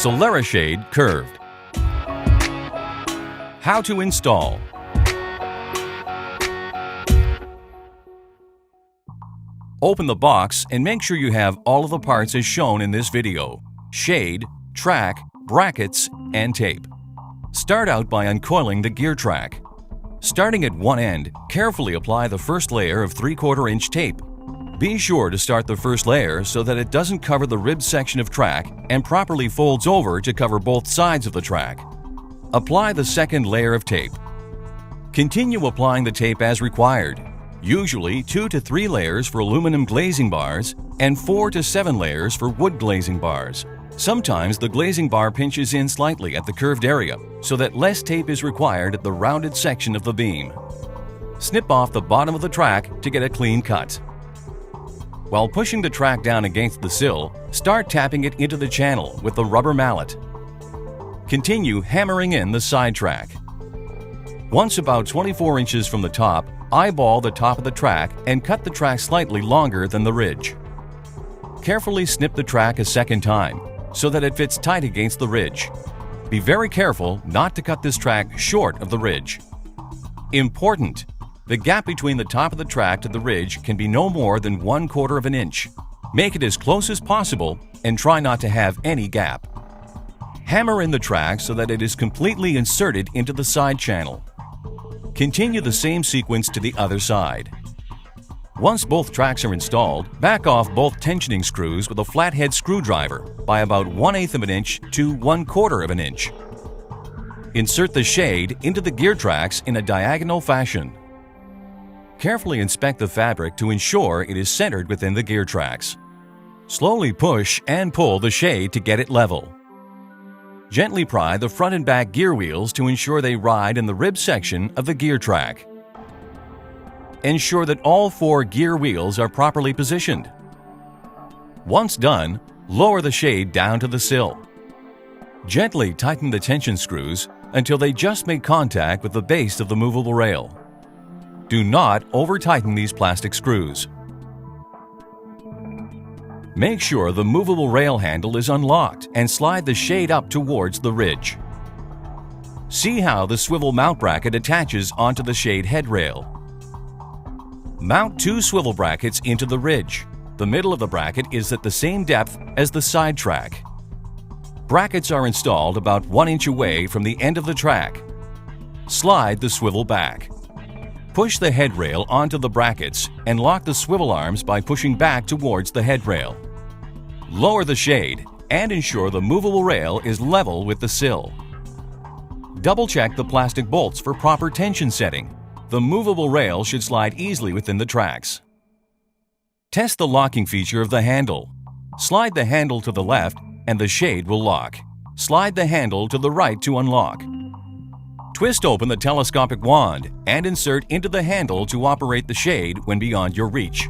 SolaraShade Curved. How to install. Open the box and make sure you have all of the parts as shown in this video: shade, track, brackets, and tape. Start out by uncoiling the gear track. Starting at one end, carefully apply the first layer of 3/4 inch tape. Be sure to start the first layer so that it doesn't cover the ribbed section of track and properly folds over to cover both sides of the track. Apply the second layer of tape. Continue applying the tape as required, usually 2 to 3 layers for aluminum glazing bars and 4 to 7 layers for wood glazing bars. Sometimes the glazing bar pinches in slightly at the curved area, so that less tape is required at the rounded section of the beam. Snip off the bottom of the track to get a clean cut. While pushing the track down against the sill, start tapping it into the channel with the rubber mallet. Continue hammering in the side track. Once about 24 inches from the top, eyeball the top of the track and cut the track slightly longer than the ridge. Carefully snip the track a second time so that it fits tight against the ridge. Be very careful not to cut this track short of the ridge. Important: the gap between the top of the track to the ridge can be no more than 1/4 of an inch. Make it as close as possible and try not to have any gap. Hammer in the track so that it is completely inserted into the side channel. Continue the same sequence to the other side. Once both tracks are installed, back off both tensioning screws with a flathead screwdriver by about 1/8 of an inch to 1/4 of an inch. Insert the shade into the gear tracks in a diagonal fashion. Carefully inspect the fabric to ensure it is centered within the gear tracks. Slowly push and pull the shade to get it level. Gently pry the front and back gear wheels to ensure they ride in the rib section of the gear track. Ensure that all 4 gear wheels are properly positioned. Once done, lower the shade down to the sill. Gently tighten the tension screws until they just make contact with the base of the movable rail. Do not over-tighten these plastic screws. Make sure the movable rail handle is unlocked and slide the shade up towards the ridge. See how the swivel mount bracket attaches onto the shade head rail. Mount 2 swivel brackets into the ridge. The middle of the bracket is at the same depth as the side track. Brackets are installed about 1 inch away from the end of the track. Slide the swivel back. Push the head rail onto the brackets and lock the swivel arms by pushing back towards the head rail. Lower the shade and ensure the movable rail is level with the sill. Double-check the plastic bolts for proper tension setting. The movable rail should slide easily within the tracks. Test the locking feature of the handle. Slide the handle to the left and the shade will lock. Slide the handle to the right to unlock. Twist open the telescopic wand and insert into the handle to operate the shade when beyond your reach.